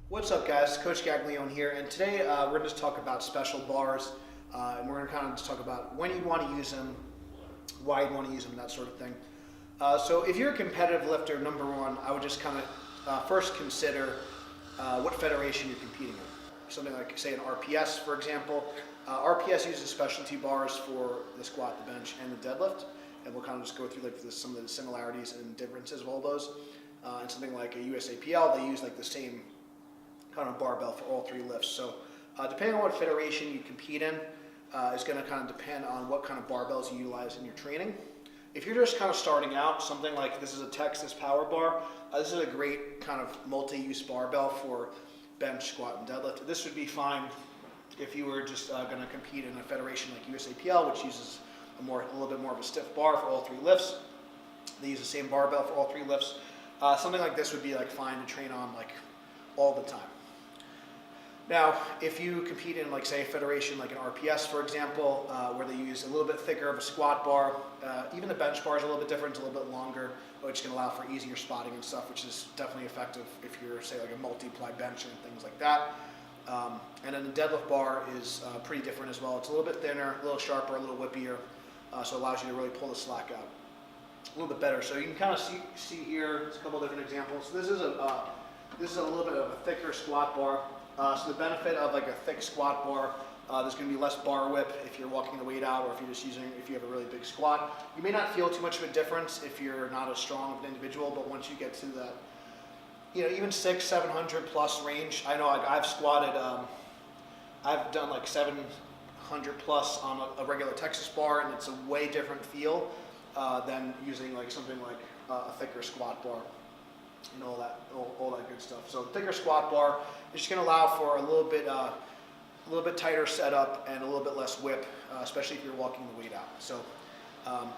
What's up, guys? Coach Gaglione here, and today we're going to just talk about special bars, and we're going to kind of just talk about when you'd want to use them, why you'd want to use them, that sort of thing. So if you're a competitive lifter, number one, I would just kind of first consider what federation you're competing in. Something like, say, an RPS, for example. RPS uses specialty bars for the squat, the bench, and the deadlift, and we'll kind of just go through like some of the similarities and differences of all those. And something like a USAPL, they use like the same kind of barbell for all three lifts. So depending on what federation you compete in is going to kind of depend on what kind of barbells you utilize in your training. If you're just kind of starting out, something like this is a Texas Power Bar. This is a great kind of multi-use barbell for bench, squat, and deadlift. This would be fine if you were just going to compete in a federation like USAPL, which uses a little bit more of a stiff bar for all three lifts. They use the same barbell for all three lifts. Something like this would be like fine to train on like all the time. Now, if you compete in, like, say, a federation like an RPS, for example, where they use a little bit thicker of a squat bar, even the bench bar is a little bit different, it's a little bit longer, which can allow for easier spotting and stuff, which is definitely effective if you're, say, like a multi-ply bench and things like that. And then the deadlift bar is pretty different as well. It's a little bit thinner, a little sharper, a little whippier, so it allows you to really pull the slack out a little bit better. So you can kind of see here, there's a couple of different examples. So this is a little bit of a thicker squat bar. So the benefit of like a thick squat bar, there's going to be less bar whip if you're walking the weight out, or if you have a really big squat. You may not feel too much of a difference if you're not as strong of an individual, but once you get to that, even 600-700 plus range. I know I've squatted, I've done like 700 plus on a regular Texas bar, and it's a way different feel than using like something like a thicker squat bar. And all that good stuff. So thicker squat bar is just going to allow for a little bit tighter setup and a little bit less whip, especially if you're walking the weight out. So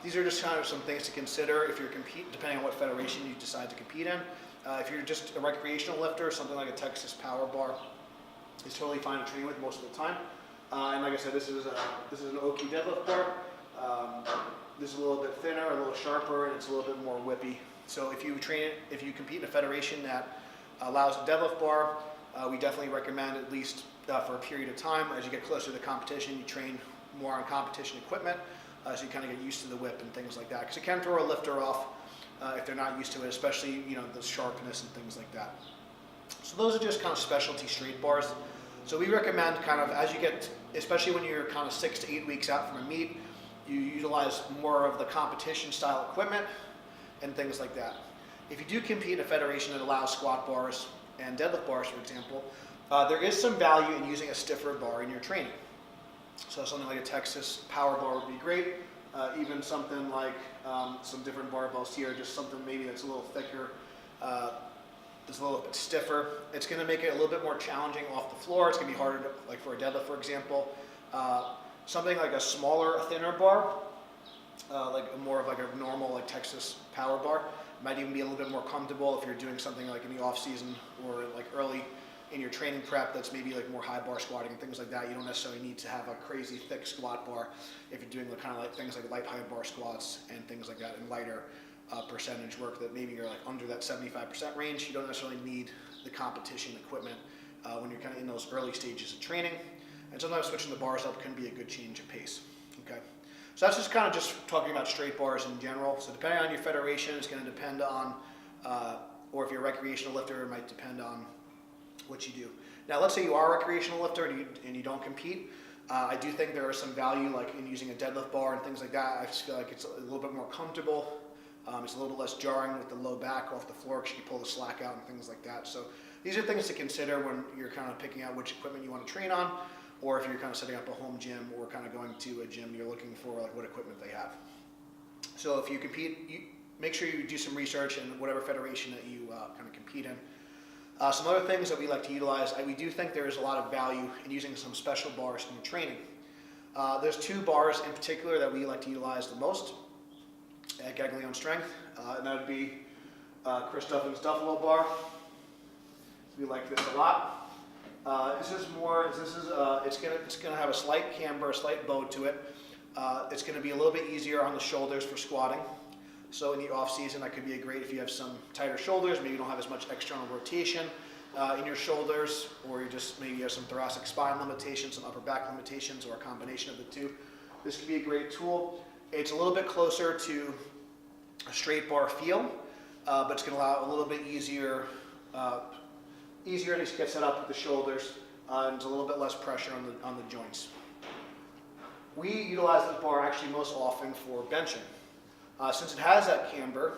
these are just kind of some things to consider if you're depending on what federation you decide to compete in. If you're just a recreational lifter, something like a Texas Power Bar is totally fine to train with most of the time. And like I said, this is an OK deadlift bar. This is a little bit thinner, a little sharper, and it's a little bit more whippy. So if you compete in a federation that allows a deadlift bar, we definitely recommend, at least for a period of time, as you get closer to the competition, you train more on competition equipment, so you kind of get used to the whip and things like that. Because it can throw a lifter off if they're not used to it, especially the sharpness and things like that. So those are just kind of specialty straight bars. So we recommend kind of as you get, especially when you're kind of 6 to 8 weeks out from a meet, you utilize more of the competition style equipment and things like that. If you do compete in a federation that allows squat bars and deadlift bars, for example, there is some value in using a stiffer bar in your training. So something like a Texas Power Bar would be great. Even something like some different barbells here, just something maybe that's a little thicker, that's a little bit stiffer. It's going to make it a little bit more challenging off the floor. It's going to be harder to, like for a deadlift, for example. Something like a smaller, a thinner bar, like more of like a normal like Texas Power Bar, might even be a little bit more comfortable if you're doing something like in the off season or like early in your training prep. That's maybe like more high bar squatting and things like that. You don't necessarily need to have a crazy thick squat bar if you're doing kind of like things like light high bar squats and things like that, and lighter percentage work that maybe you're like under that 75% range. You don't necessarily need the competition equipment when you're kind of in those early stages of training. And sometimes switching the bars up can be a good change of pace. Okay. So that's just kind of just talking about straight bars in general. So depending on your federation, it's going to depend on, or if you're a recreational lifter, it might depend on what you do. Now, let's say you are a recreational lifter and you don't compete. I do think there is some value like in using a deadlift bar and things like that. I just feel like it's a little bit more comfortable. It's a little less jarring with the low back off the floor because you can pull the slack out and things like that. So these are things to consider when you're kind of picking out which equipment you want to train on, or if you're kind of setting up a home gym or kind of going to a gym, you're looking for like what equipment they have. So if you compete, make sure you do some research in whatever federation that you kind of compete in. Some other things that we like to utilize, we do think there is a lot of value in using some special bars in your training. There's 2 bars in particular that we like to utilize the most at Gaglione Strength, and that would be Chris Duffin's Duffalo Bar. We like this a lot. It's gonna have a slight camber, a slight bow to it. It's gonna be a little bit easier on the shoulders for squatting. So in the off season, that could be great if you have some tighter shoulders, maybe you don't have as much external rotation. in your shoulders, or you just maybe have some thoracic spine limitations, some upper back limitations, or a combination of the two, this could be a great tool. It's a little bit closer to a straight bar feel, but it's going to allow a little bit easier to get set up with the shoulders, and there's a little bit less pressure on the joints. We utilize this bar actually most often for benching. Since it has that camber,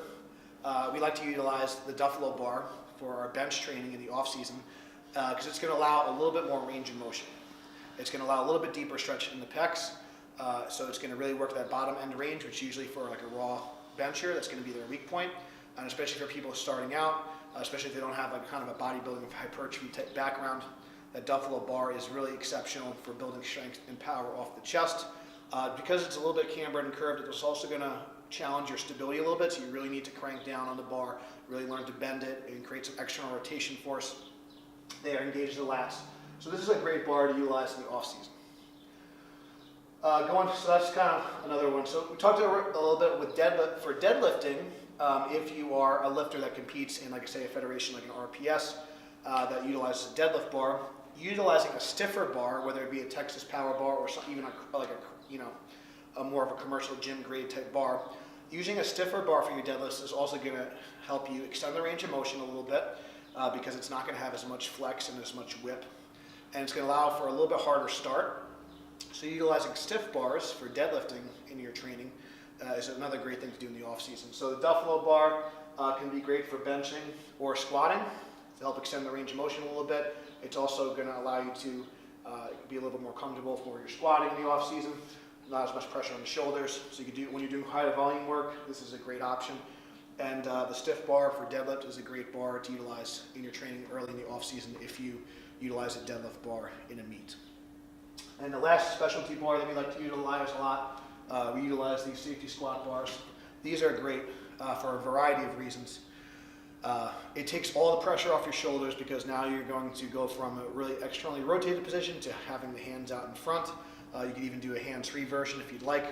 we like to utilize the Deadlift Bar for our bench training in the off season, because it's going to allow a little bit more range of motion. It's going to allow a little bit deeper stretch in the pecs, so it's going to really work that bottom end range, which usually for like a raw bencher, that's going to be their weak point, and especially for people starting out, especially if they don't have like kind of a bodybuilding hypertrophy type background. That Deadlift Bar is really exceptional for building strength and power off the chest. Because it's a little bit cambered and curved, it's also going to challenge your stability a little bit, so you really need to crank down on the bar, really learn to bend it, and create some external rotation force there, engage the lats. So this is a great bar to utilize in the off season. So that's kind of another one. So we talked a little bit with for deadlifting. If you are a lifter that competes in, like I say, a federation like an RPS that utilizes a deadlift bar, utilizing a stiffer bar, whether it be a Texas Power Bar or even a more of a commercial gym grade type bar, using a stiffer bar for your deadlifts is also going to help you extend the range of motion a little bit, because it's not going to have as much flex and as much whip, and it's going to allow for a little bit harder start. So utilizing stiff bars for deadlifting in your training is another great thing to do in the off season. So the Deadlift Bar can be great for benching or squatting to help extend the range of motion a little bit. It's also going to allow you to be a little bit more comfortable for your squatting in the off season, not as much pressure on the shoulders. So you can do, when you're doing higher volume work, this is a great option. And the stiff bar for deadlift is a great bar to utilize in your training early in the off season if you utilize a deadlift bar in a meet. And the last specialty bar that we like to utilize a lot, we utilize these safety squat bars. These are great for a variety of reasons. It takes all the pressure off your shoulders, because now you're going to go from a really externally rotated position to having the hands out in front. You can even do a hands-free version if you'd like.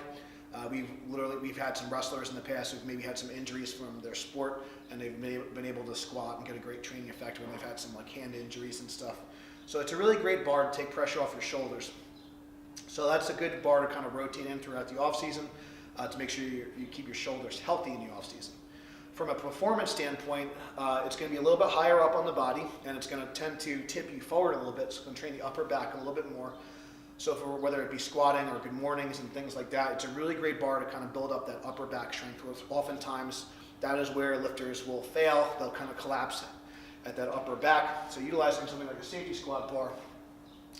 We've had some wrestlers in the past who've maybe had some injuries from their sport, and they've been able to squat and get a great training effect when they've had some like hand injuries and stuff. So it's a really great bar to take pressure off your shoulders. So that's a good bar to kind of rotate in throughout the off season to make sure you keep your shoulders healthy in the off season. From a performance standpoint, it's going to be a little bit higher up on the body, and it's going to tend to tip you forward a little bit, so it's going to train the upper back a little bit more. So for whether it be squatting or good mornings and things like that, it's a really great bar to kind of build up that upper back strength. Oftentimes, that is where lifters will fail. They'll kind of collapse at that upper back. So utilizing something like a safety squat bar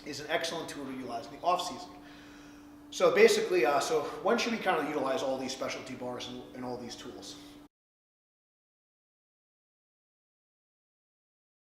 is an excellent tool to utilize in the off season. So basically, so when should we kind of utilize all these specialty bars and all these tools?